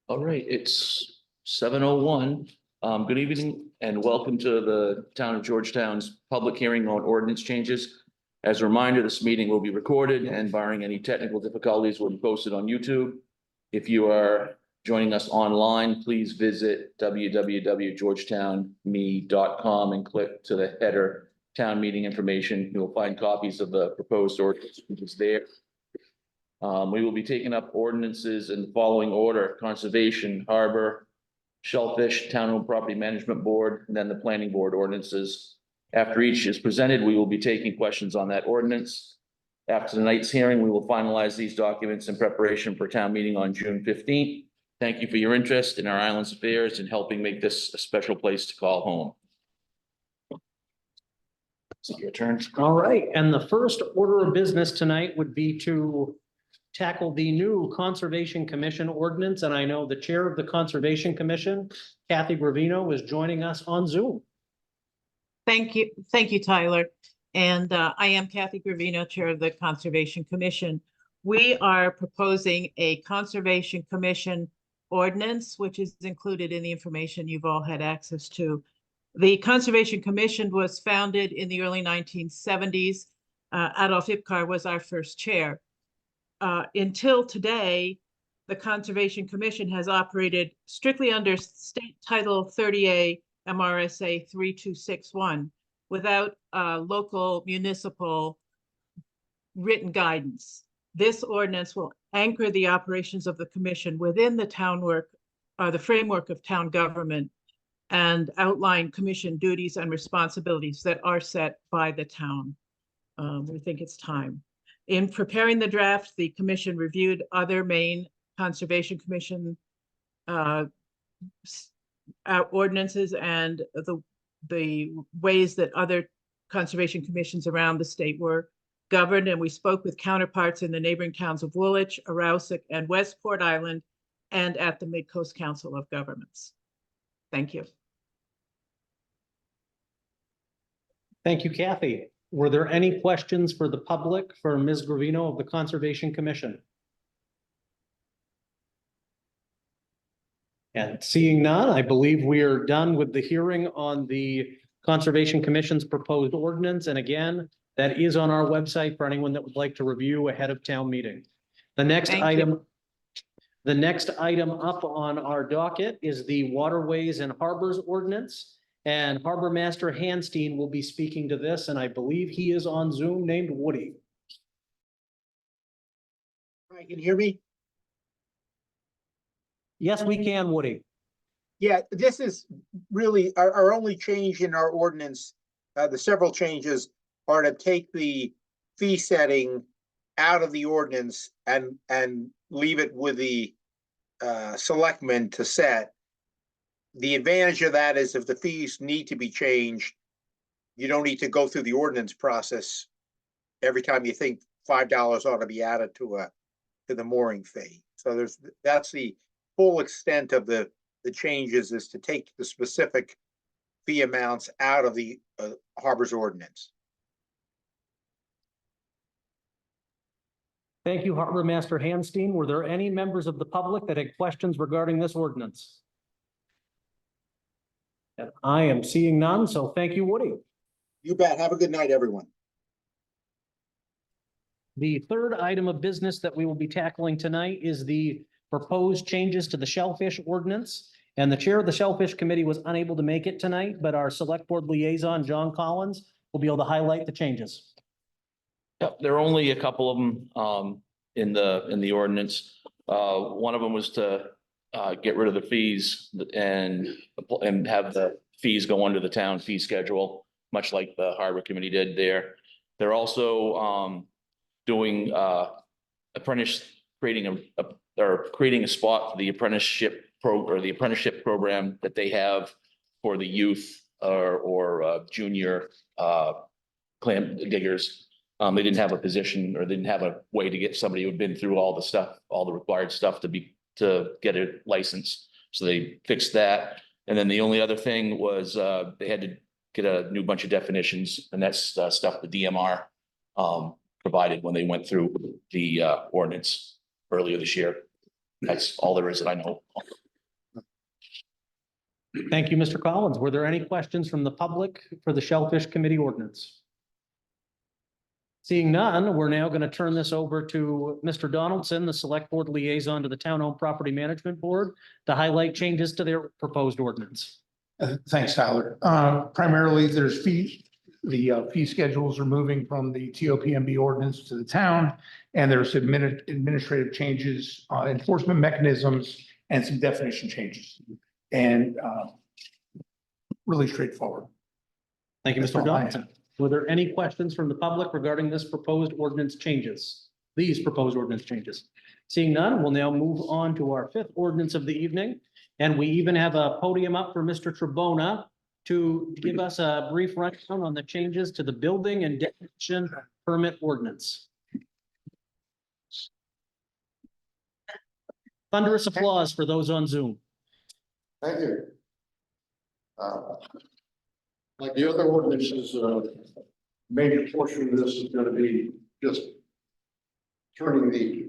All right, it's 7:01. Good evening and welcome to the Town of Georgetown's public hearing on ordinance changes. As a reminder, this meeting will be recorded and barring any technical difficulties will be posted on YouTube. If you are joining us online, please visit www.georgetownme.com and click to the header Town Meeting Information. You will find copies of the proposed ordinance there. We will be taking up ordinances in the following order: Conservation, Harbor, Shellfish, Town-Owned Property Management Board, and then the Planning Board ordinances. After each is presented, we will be taking questions on that ordinance. After tonight's hearing, we will finalize these documents in preparation for town meeting on June 15th. Thank you for your interest in our island's affairs and helping make this a special place to call home. It's your turn. All right, and the first order of business tonight would be to tackle the new Conservation Commission ordinance, and I know the chair of the Conservation Commission, Kathy Gravino, is joining us on Zoom. Thank you, Tyler. And I am Kathy Gravino, Chair of the Conservation Commission. We are proposing a Conservation Commission ordinance, which is included in the information you've all had access to. The Conservation Commission was founded in the early 1970s. Adolf Ipcar was our first chair. Until today, the Conservation Commission has operated strictly under State Title 30A MRSA 3261 without local municipal written guidance. This ordinance will anchor the operations of the commission within the the framework of town government and outline commission duties and responsibilities that are set by the town. We think it's time. In preparing the draft, the commission reviewed other main Conservation Commission ordinances and the ways that other conservation commissions around the state were governed, and we spoke with counterparts in the neighboring towns of Woolwich, Arousic, and Westport Island, and at the Mid-Coast Council of Governments. Thank you. Thank you, Kathy. Were there any questions for the public for Ms. Gravino of the Conservation Commission? And seeing none, I believe we are done with the hearing on the Conservation Commission's proposed ordinance. And again, that is on our website for anyone that would like to review ahead of town meeting. The next item up on our docket is the Waterways and Harbors Ordinance. And Harbor Master Hanstein will be speaking to this, and I believe he is on Zoom, named Woody. Hi, can you hear me? Yes, we can, Woody. Yeah, this is really our only change in our ordinance. The several changes are to take the fee setting out of the ordinance and leave it with the selectmen to set. The advantage of that is if the fees need to be changed, you don't need to go through the ordinance process every time you think $5 ought to be added to the mooring fee. So that's the full extent of the changes, is to take the specific fee amounts out of the Harbor's ordinance. Thank you, Harbor Master Hanstein. Were there any members of the public that had questions regarding this ordinance? And I am seeing none, so thank you, Woody. You bet. Have a good night, everyone. The third item of business that we will be tackling tonight is the proposed changes to the Shellfish Ordinance. And the chair of the Shellfish Committee was unable to make it tonight, but our select board liaison, John Collins, will be able to highlight the changes. Yep, there are only a couple of them in the ordinance. One of them was to get rid of the fees and have the fees go under the town fee schedule, much like the Harbor Committee did there. They're also doing creating a spot for the apprenticeship program that they have for the youth or junior clam diggers. They didn't have a position, or they didn't have a way to get somebody who had been through all the stuff, all the required stuff to get a license. So they fixed that. And then the only other thing was they had to get a new bunch of definitions, and that's stuff the DMR provided when they went through the ordinance earlier this year. That's all there is that I know. Thank you, Mr. Collins. Were there any questions from the public for the Shellfish Committee ordinance? Seeing none, we're now going to turn this over to Mr. Donaldson, the Select Board Liaison to the Town-Owned Property Management Board, to highlight changes to their proposed ordinance. Thanks, Tyler. Primarily, there's fees. The fee schedules are moving from the TOPMB ordinance to the town, and there's administrative changes, enforcement mechanisms, and some definition changes. And really straightforward. Thank you, That's Mr. all I Donaldson. Were there any questions from the public regarding this proposed ordinance changes? These proposed ordinance changes? Seeing none, we'll now move on to our fifth ordinance of the evening. And we even have a podium up for Mr. Trebona to give us a brief rundown on the changes to the building and demolition permit ordinance. Thunderous applause for those on Zoom. Thank you. Like the other ordinances, major portion of this is gonna be just turning the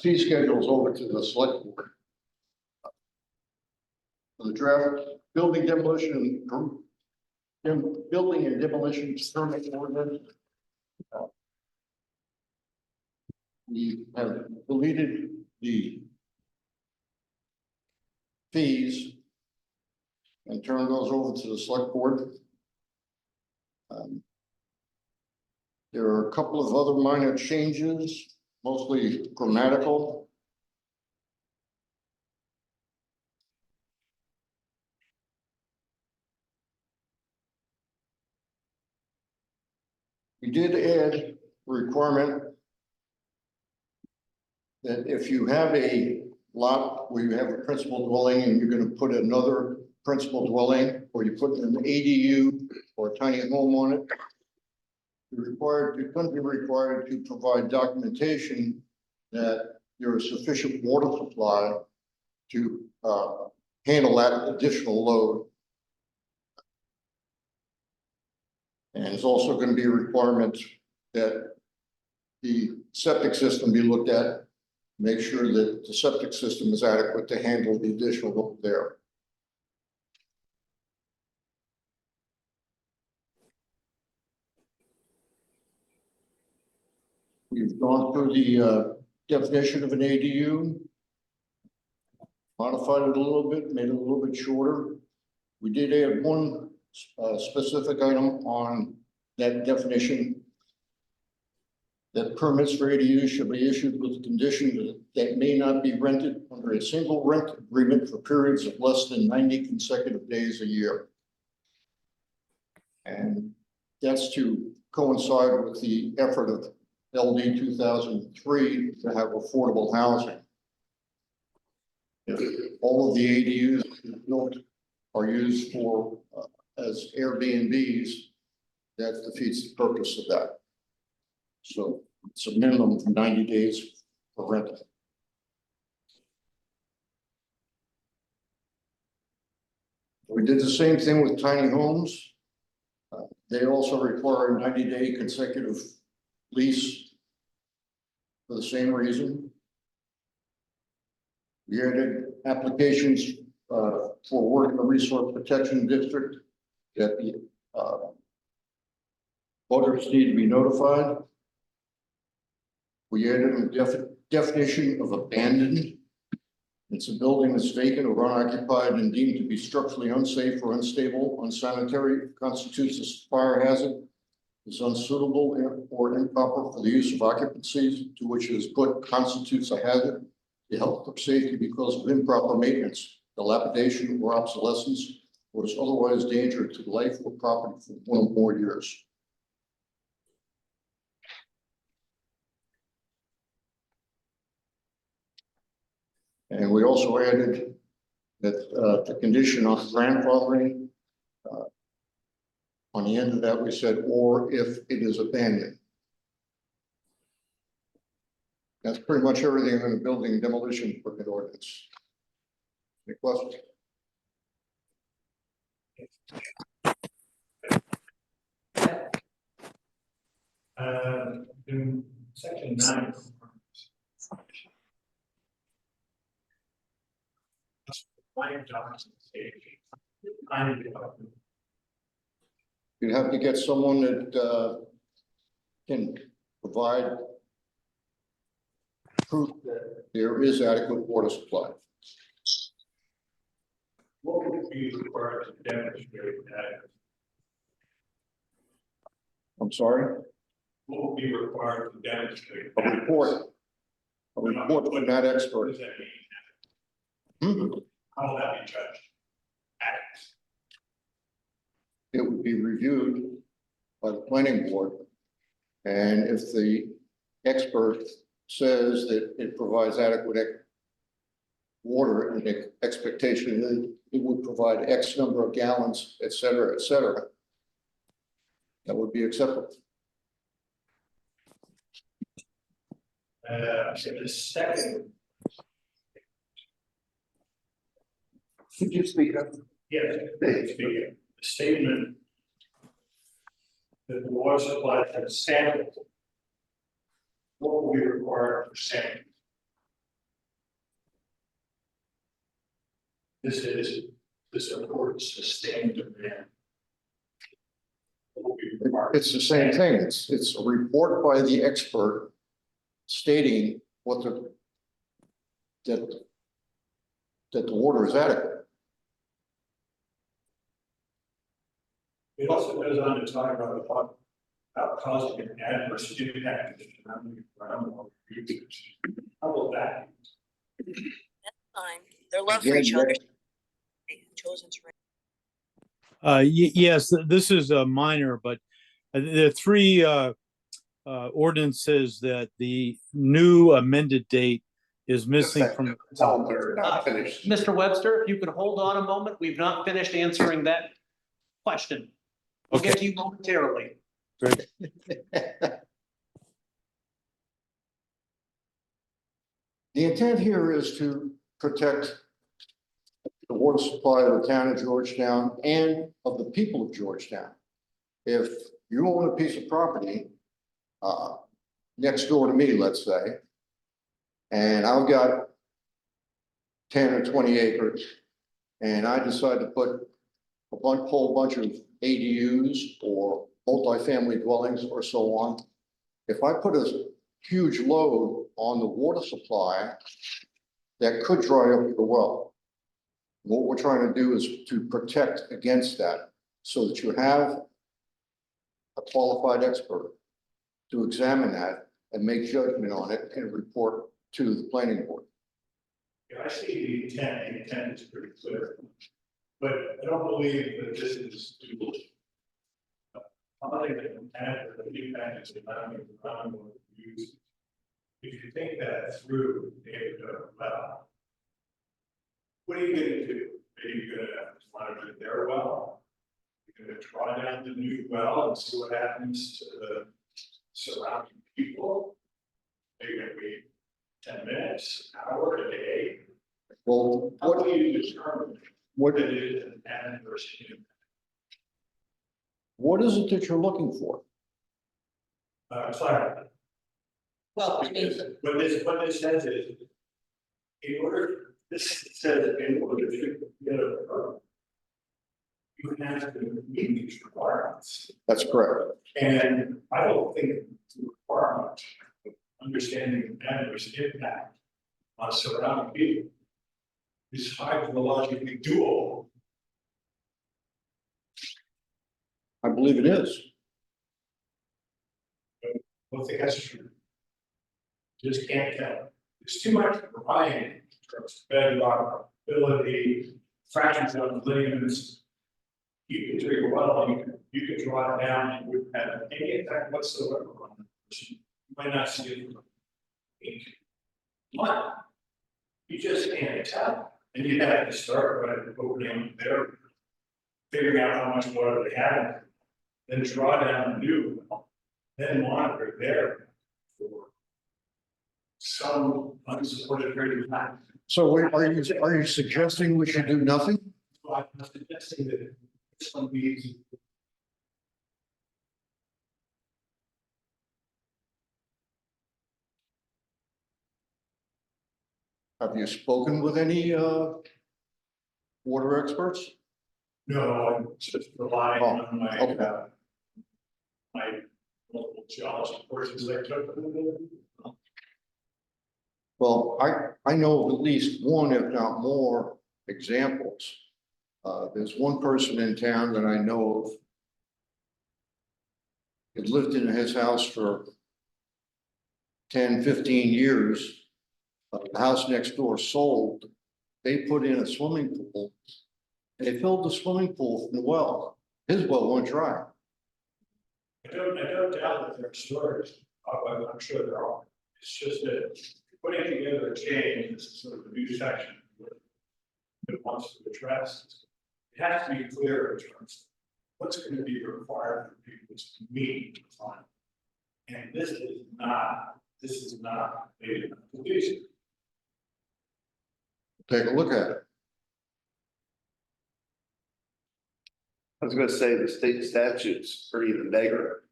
fee schedules over to the select board. The draft building demolition building and demolition permit ordinance. We have deleted the fees and turn those over to the select board. There are a couple of other minor changes, mostly grammatical. We did add a requirement that if you have a lot where you have a principal dwelling and you're going to put another principal dwelling, or you put an ADU or a tiny home on it, you're going to be required to provide documentation that there is sufficient water supply to handle that additional load. And it's also going to be a requirement that the septic system be looked at, make sure that the septic system is adequate to handle the additional load there. We've gone through the definition of an ADU, modified it a little bit, made it a little bit shorter. We did add one specific item on that definition, that permits for ADUs should be issued with the condition that may not be rented under a single rent agreement for periods of less than 90 consecutive days a year. And that's to coincide with the effort of LD 2003 to have affordable housing. If all of the ADUs built are used for as Airbnbs, that defeats the purpose of that. So it's a minimum of 90 days for rental. We did the same thing with tiny homes. They also require a 90-day consecutive lease for the same reason. We added applications for work in the resource protection district that the voters need to be notified. We added a definition of abandoned. It's a building that's vacant or unoccupied and deemed to be structurally unsafe or unstable, unsanitary, constitutes a fire hazard, is unsuitable or improper for the use of occupancies to which it is put, constitutes a hazard to health or safety because of improper maintenance, dilapidation or obsolescence, or is otherwise danger to life or property for 1 or more years. And we also added that the condition on grandfathering, on the end of that, we said, or if it is abandoned. That's pretty much everything in the building demolition permit ordinance. Any questions? In section 9. You'd have to get someone that can provide proof that there is adequate water supply. What would be required to demonstrate that? I'm sorry, What would be required to demonstrate? a report from that What expert. does that mean? Hmm. How will that be judged? Acts. It would be reviewed by the planning board. And if the expert says that it provides adequate water and the expectation that it would provide X number of gallons, et cetera, that would be acceptable. So the second. Could you speak up? Yes, the statement that the water supply is sampled. What will be required for sampling? This supports sustained demand. What will be required? It's the same thing. It's a report by the expert stating what that the water is adequate. It also goes on to talk about causing an adverse impact to surrounding groundwater usage. How will that? That's fine. Their love for Again, each other. that- They have chosen to. Yes, this is a minor, but the three ordinances that the new amended date is missing from. Mr. Webster, if you could hold on a moment, we've not finished answering that question. We'll get to you momentarily. Great. The intent here is to protect the water supply of the town of Georgetown and of the people of Georgetown. If you own a piece of property next door to me, let's say, and I've got 10 or 20 acres, and I decide to put a whole bunch of ADUs or multifamily dwellings or so on, if I put a huge load on the water supply, that could dry up the well. What we're trying to do is to protect against that so that you have a qualified expert to examine that and make judgment on it and report to the planning board. Yeah, I see the intent is pretty clear. But I don't believe that this is doable. I think the intent or the impact is allowing the groundwater use. If you think that through, David, well, what are you gonna do? Are you gonna monitor their well? You're gonna draw down the new well and see what happens to the surrounding people? Are you gonna wait 10 minutes, an hour, a day? Well, How do you determine what that it is an adverse impact? what is it that you're looking for? Clarity. Well, I mean, Because what this says is, in order, this says in order to get a permit, you have to meet these requirements. That's correct. And I don't think the requirement of understanding the adverse impact on surrounding people is hydrologically doable. I believe it is. I don't think that's true. Just can't tell. There's too much variety in terms of bedrock, ability, fractures on the ligaments. You can drink a well, you can draw it down, and wouldn't have any effect whatsoever on the person. You might not see it from ink. But you just can't tell. And you have to start by opening there, figuring out how much water they have, then draw down the new well, then monitor there for some unsupported period of time. So are you suggesting we should do nothing? So I'm suggesting that some needs. Have you spoken with any water experts? No, I'm just relying Oh, on my, okay. my local geology courses I took. Well, I know of at least one, if not more, examples. There's one person in town that I know of. Had lived in his house for 10, 15 years. The house next door sold. They put in a swimming pool. They filled the swimming pool from the well. His well went dry. I don't doubt that there are stories, I'm sure there are. It's just that putting together a change, this is sort of a new section that wants to address. It has to be clear in terms of what's going to be required for people to meet the plan. And this is not a police. Take a look at it. I was gonna say the state statutes are even bigger.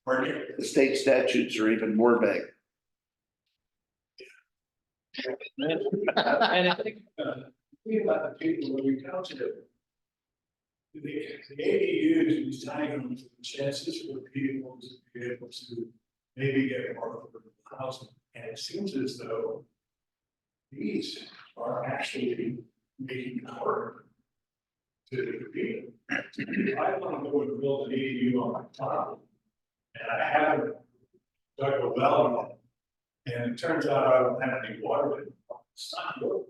Pardon me? The state statutes are even more vague. And I think, Think about the people that we counted. The ADUs, these tiny homes, the chances for people to be able to maybe get more affordable housing. And it seems as though these are actually making it harder to compete. If I want to go and build an ADU on my top, and I haven't dug a well yet, and it turns out I don't have any water, it's not good.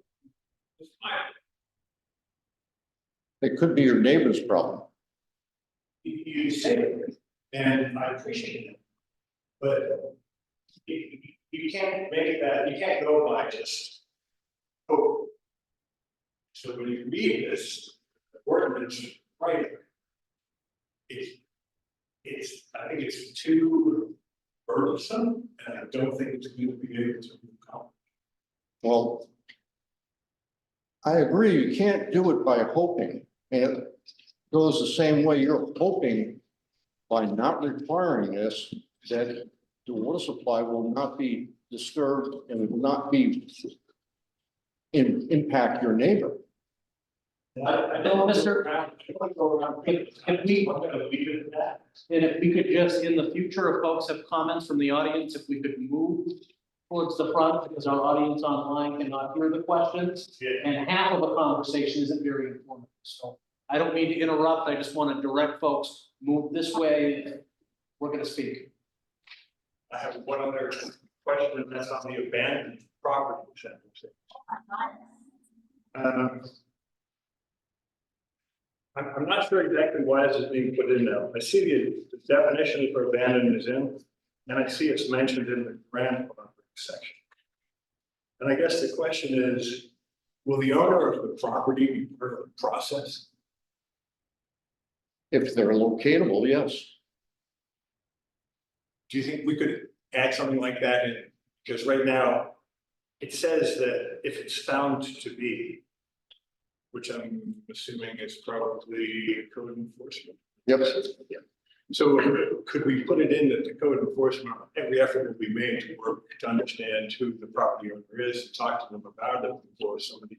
It's fine. It could be your neighbor's problem. You say it, and I appreciate it. But you can't make that, you can't go by just hope. So when you read this ordinance, right? I think it's too burdensome, and I don't think it's going to be able to accomplish. Well, I agree, you can't do it by hoping, and it goes the same way, you're hoping by not requiring this, that the water supply will not be disturbed and will not be impact your neighbor. I don't, Mr. go around. If we- I'm gonna leave it at that. and if we could just, in the future, if folks have comments from the audience, if we could move towards the front, because our audience online cannot hear the questions. Yeah. And half of the conversation isn't very informative, so I don't mean to interrupt, I just want to direct folks, move this way, we're gonna speak. I have one other question, and that's on the abandoned property. I'm not sure exactly why this is being put in now. I see the definition for abandoned is in, and I see it's mentioned in the grandfathering section. And I guess the question is, will the owner of the property be part of the process? If they're locatable, yes. Do you think we could add something like that in? Because right now, it says that if it's found to be, which I'm assuming is probably code enforcement. Yep. So could we put it in that the code enforcement, every effort will be made to work to understand who the property owner is, and talk to them about it before somebody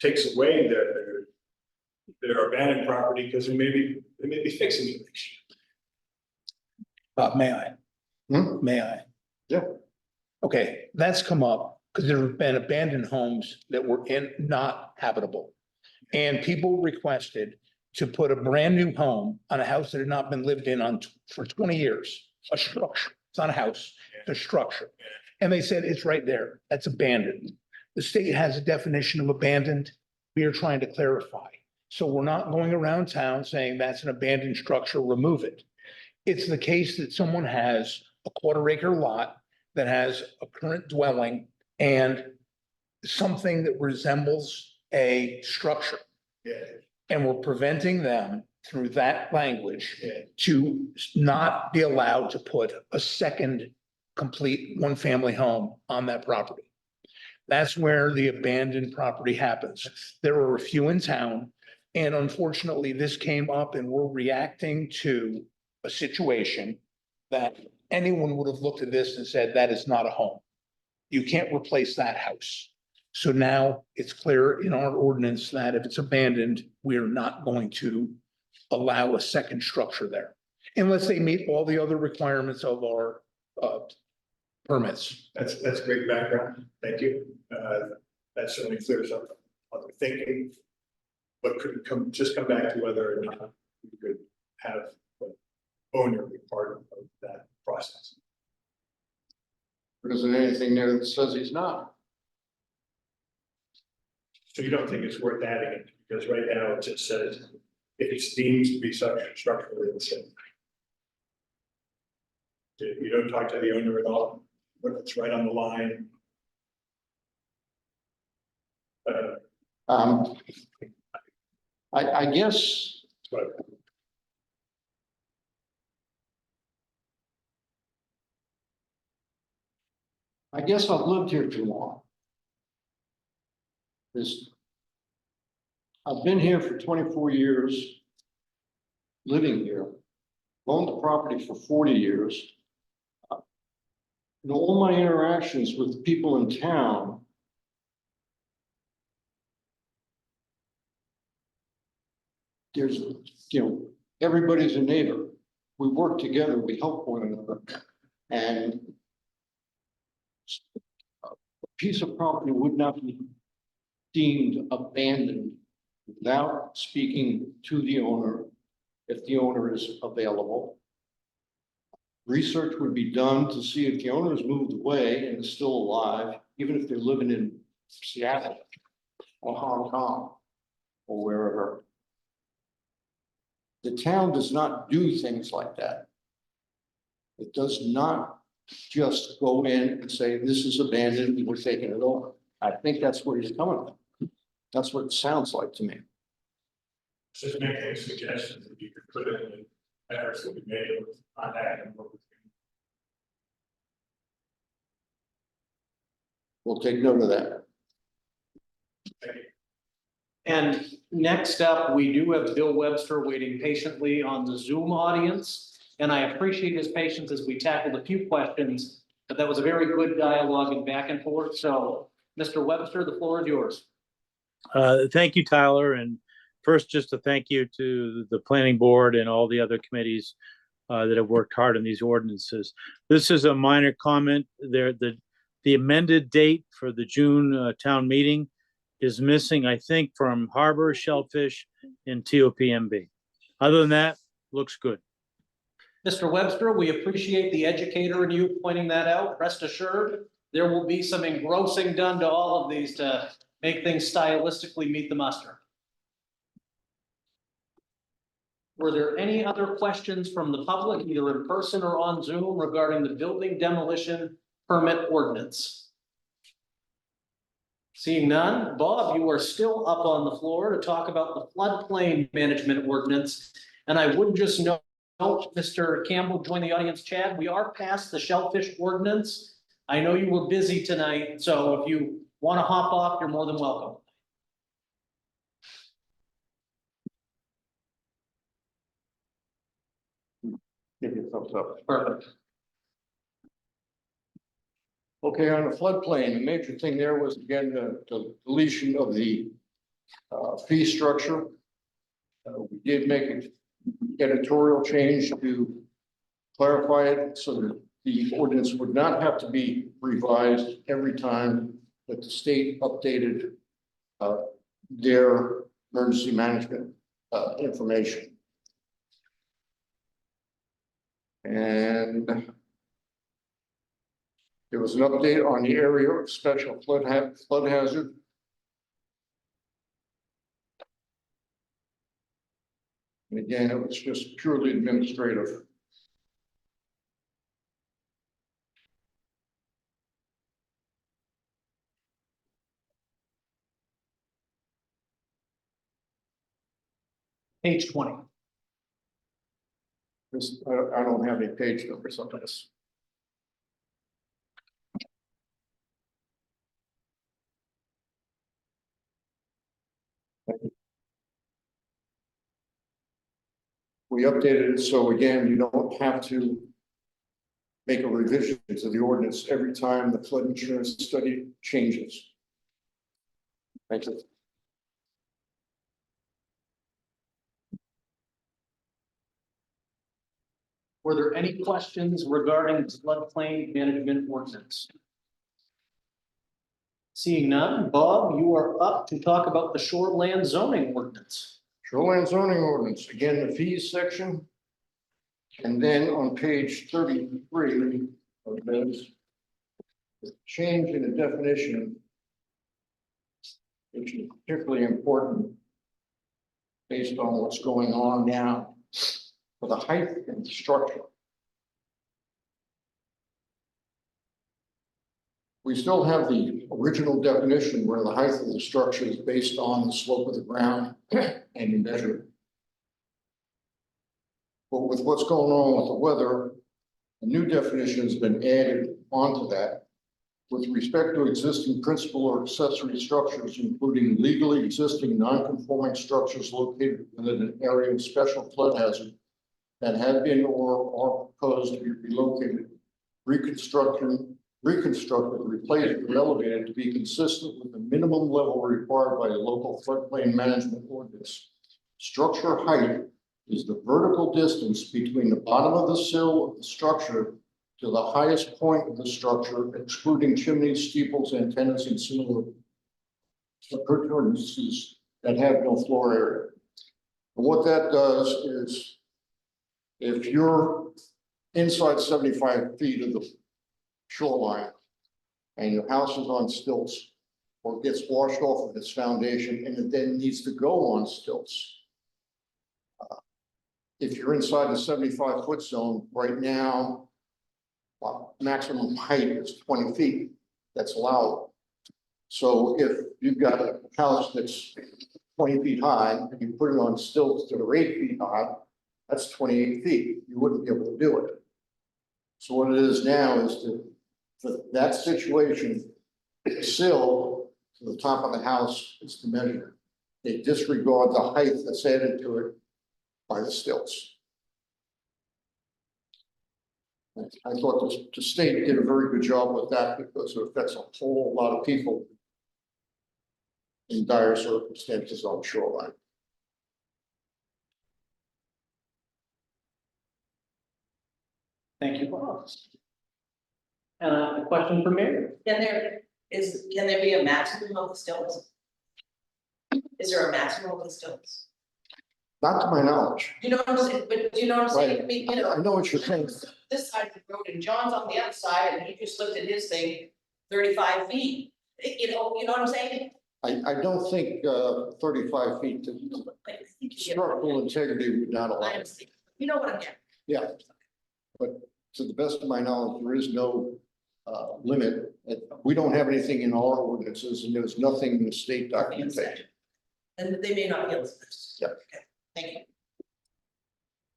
takes away their abandoned property, because they may be fixing it next year. May I? May I? Yeah. Okay, that's come up because there have been abandoned homes that were not habitable. And people requested to put a brand new home on a house that had not been lived in for 20 years, a structure. It's not a house, it's a structure. And they said, it's right there. That's abandoned. The state has a definition of abandoned. We are trying to clarify. So we're not going around town saying that's an abandoned structure, remove it. It's the case that someone has a 1/4 acre lot that has a current dwelling and something that resembles a structure. Yeah. And we're preventing them through that language Yeah. to not be allowed to put a second complete one-family home on that property. That's where the abandoned property happens. There are a few in town, and unfortunately, this came up and we're reacting to a situation that anyone would have looked at this and said, that is not a home. You can't replace that house. So now it's clear in our ordinance that if it's abandoned, we are not going to allow a second structure there. Unless they meet all the other requirements of our permits. That's great background. Thank you. That certainly clears up other thinking. But could come back to whether or not we could have the owner be part of that process. There isn't anything there that says he's not. So you don't think it's worth adding it, because right now it just says if it's deemed to be such structurally unsafe. You don't talk to the owner at all, but it's right on the line. I guess But I've lived here too long. I've been here for 24 years, living here, owned the property for 40 years. In all my interactions with people in town, there's, everybody's a neighbor. We work together, we help one another. And a piece of property would not be deemed abandoned without speaking to the owner, if the owner is available. Research would be done to see if the owner has moved away and is still alive, even if they're living in Seattle or Hong Kong or wherever. The town does not do things like that. It does not just go in and say, this is abandoned, we're taking it over. I think that's where he's coming from. That's what it sounds like to me. just making suggestions that you could put in the efforts that we made on that and what we We'll take note of that. And next up, we do have Bill Webster waiting patiently on the Zoom audience. And I appreciate his patience as we tackled a few questions, but that was a very good dialogue and back and forth. So, Mr. Webster, the floor is yours. Thank you, Tyler. And first, just to thank you to the planning board and all the other committees that have worked hard on these ordinances. This is a minor comment. The amended date for the June town meeting is missing, I think, from Harbor, Shellfish, and TOPMB. Other than that, looks good. Mr. Webster, we appreciate the educator in you pointing that out. Rest assured, there will be some engrossing done to all of these to make things stylistically meet the muster. Were there any other questions from the public, either in person or on Zoom, regarding the building demolition permit ordinance? Seeing none, Bob, you are still up on the floor to talk about the floodplain management ordinance. And I would just note, Mr. Campbell joined the audience, Chad, we are past the shellfish ordinance. I know you were busy tonight, so if you want to hop off, you're more than welcome. Give you a thumbs up. Perfect. Okay, on the floodplain, the major thing there was again the deletion of the fee structure. We did make an editorial change to clarify it so that the ordinance would not have to be revised every time that the state updated their emergency management information. And there was an update on the area of special flood hazard. And again, it was just purely administrative. Page 20. I don't have any page numbers on this. We updated it so again, you don't have to make a revision to the ordinance every time the flood insurance study changes. Thank you. Were there any questions regarding floodplain management ordinance? Seeing none, Bob, you are up to talk about the shoreland zoning ordinance. Shoreline zoning ordinance, again, the fees section. And then on page 33 of this, the change in the definition, which is particularly important based on what's going on now for the height and the structure. We still have the original definition where the height of the structure is based on the slope of the ground and you measure it. But with what's going on with the weather, a new definition has been added onto that. With respect to existing principal or accessory structures, including legally existing non-conforming structures located within an area of special flood hazard that have been or are proposed to be relocated, reconstructed, replaced, or elevated to be consistent with the minimum level required by the local floodplain management ordinance. Structure height is the vertical distance between the bottom of the sill of the structure to the highest point of the structure, excluding chimneys, steeples, antennas, and similar appurtenances that have no floor area. And what that does is, if you're inside 75 feet of the shoreline and your house is on stilts or gets washed off of its foundation and it then needs to go on stilts, if you're inside the 75-foot zone right now, maximum height is 20 feet. That's allowed. So if you've got a house that's 20 feet high and you put it on stilts that are 8 feet high, that's 28 feet. You wouldn't be able to do it. So what it is now is to, for that situation, the sill to the top of the house is to measure. They disregard the height that's added to it by the stilts. I thought the state did a very good job with that because it affects a whole lot of people in dire circumstances on shoreline. Thank you, Bob. A question for Mary. Can there be a maximum of the stilts? Is there a maximum of the stilts? Not to my knowledge. You know what I'm saying, but do you know what I'm saying? I mean, you I know, know what you're saying. this side of the road and John's on the other side and he just lifted his thing 35 feet. You know what I'm saying? I don't think 35 feet to I think you get- structural integrity would not allow I it. understand. You know what I'm getting? Yeah. But to the best of my knowledge, there is no limit. We don't have anything in our ordinances and there's nothing in the state documentation. And they may not be able to. Yep. Okay, thank you.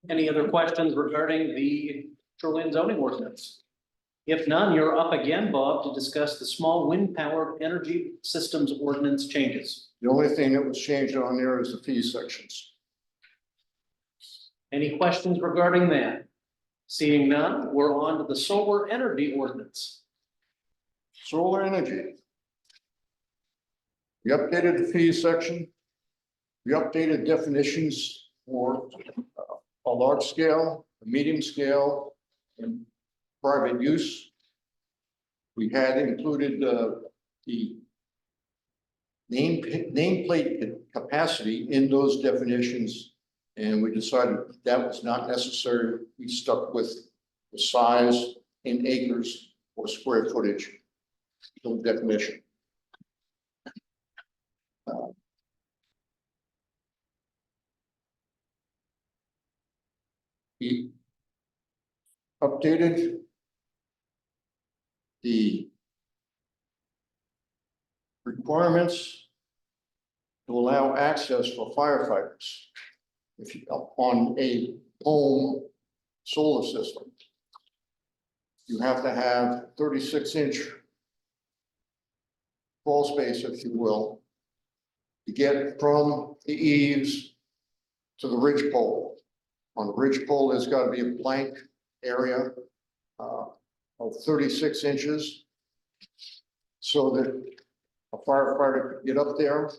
Any other questions regarding the shoreline zoning ordinance? If none, you're up again, Bob, to discuss the small wind powered energy systems ordinance changes. The only thing that was changed on there is the fee sections. Any questions regarding that? Seeing none, we're on to the solar energy ordinance. Solar energy. We updated the fee section. We updated definitions for a large scale, a medium scale, and private use. We had included the nameplate capacity in those definitions, and we decided that was not necessary. We stuck with the size in acres or square footage, no definition. We updated the requirements to allow access for firefighters if you on a home solar system. You have to have 36-inch crawl space, if you will, to get from the eaves to the ridge pole. On the ridge pole, there's got to be a blank area of 36 inches so that A firefighter could get up there,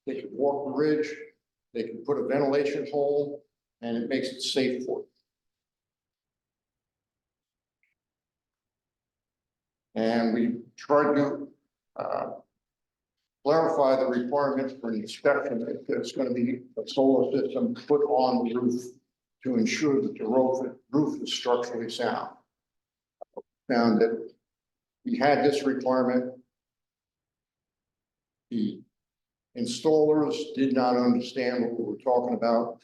they could walk the ridge, they can put a ventilation hole, and it makes it safe for them. And we tried to clarify the requirements for an inspection if there's going to be a solar system put on the roof to ensure that the roof is structurally sound. Found that we had this requirement. The installers did not understand what we were talking about.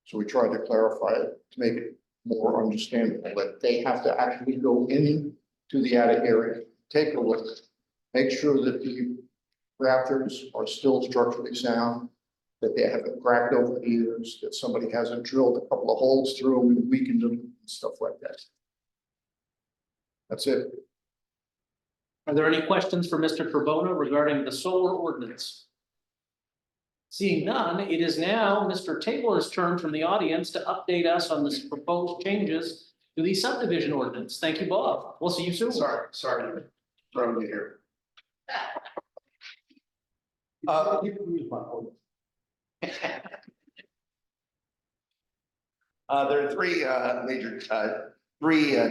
So we tried to clarify it to make it more understandable that they have to actually go in to the attic area, take a look, make sure that the rafters are still structurally sound, that they haven't cracked over the years, that somebody hasn't drilled a couple of holes through them and weakened them, and stuff like that. That's it. Are there any questions for Mr. Carbona regarding the solar ordinance? Seeing none, it is now Mr. Taylor's turn from the audience to update us on the proposed changes to the subdivision ordinance. Thank you, Bob. We'll see you soon. Sorry, throwing you here. You can use my phone. There are three major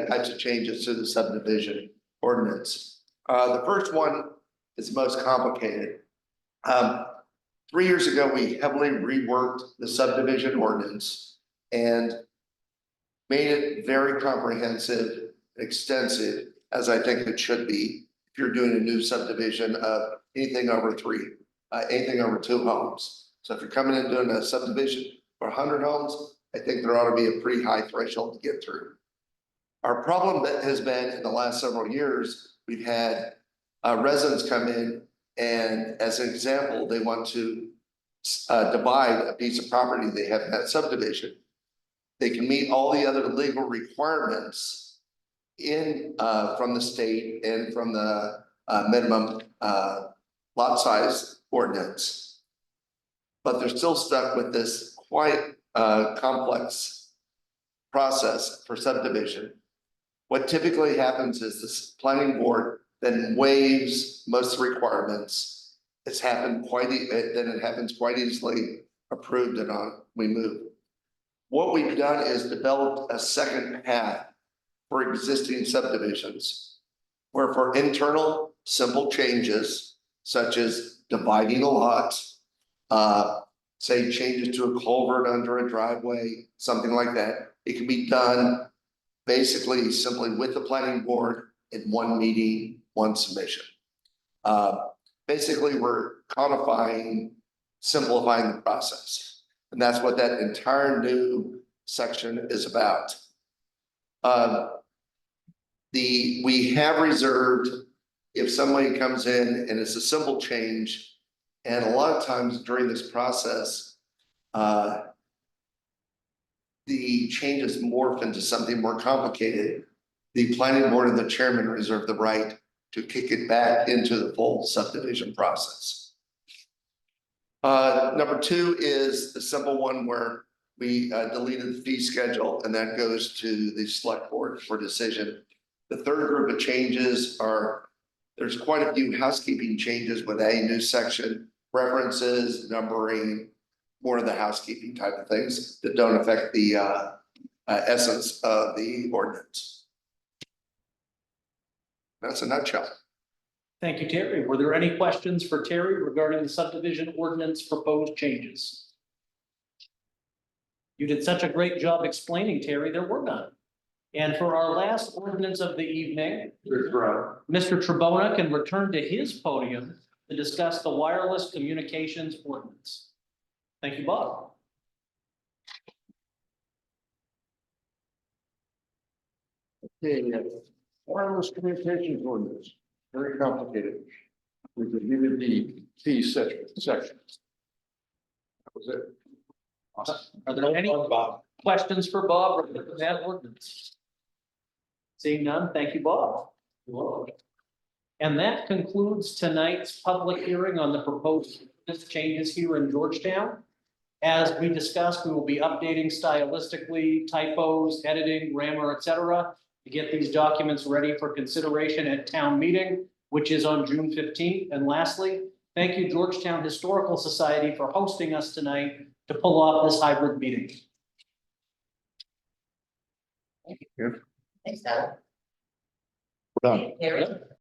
types of changes to the subdivision ordinance. The first one is most complicated. 3 years ago, we heavily reworked the subdivision ordinance and made it very comprehensive, extensive, as I think it should be if you're doing a new subdivision of anything over anything over 2 homes. So if you're coming in doing a subdivision for 100 homes, I think there ought to be a pretty high threshold to get through. Our problem that has been in the last several years, we've had residents come in and, as an example, they want to divide a piece of property they have in that subdivision. They can meet all the other legal requirements from the state and from the minimum lot size ordinance, but they're still stuck with this quite complex process for subdivision. What typically happens is this planning board then waives most of the requirements. Then it happens quite easily, approved and on, we move. What we've done is developed a second path for existing subdivisions, where for internal simple changes, such as dividing a lot, say changes to a culvert under a driveway, something like that, it can be done basically simply with the planning board in one meeting, one submission. Basically, we're codifying, simplifying the process. And that's what that entire new section is about. We have reserved, if somebody comes in and it's a simple change, and a lot of times during this process, the changes morph into something more complicated, the planning board and the chairman reserve the right to kick it back into the full subdivision process. Number 2 is the simple one where we deleted the fee schedule, and that goes to the select board for decision. The third group of changes are, there's quite a few housekeeping changes with a new section, references, numbering, more of the housekeeping type of things that don't affect the essence of the ordinance. That's a nutshell. Thank you, Terry. Were there any questions for Terry regarding the subdivision ordinance proposed changes? You did such a great job explaining, Terry, there were none. And for our last ordinance of the evening, Mr. Trebona can return to his podium to discuss the wireless communications ordinance. Thank you, Bob. Okay, wireless communications ordinance, very complicated. We deleted the fee section. That was it. Are there any questions for Bob regarding that ordinance? Seeing none, thank you, Bob. And that concludes tonight's public hearing on the proposed changes here in Georgetown. As we discussed, we will be updating stylistically, typos, editing, grammar, etc., to get these documents ready for consideration at town meeting, which is on June 15th. And lastly, thank you Georgetown Historical Society for hosting us tonight to pull off this hybrid meeting. Thanks, Tyler. We're done. Harry?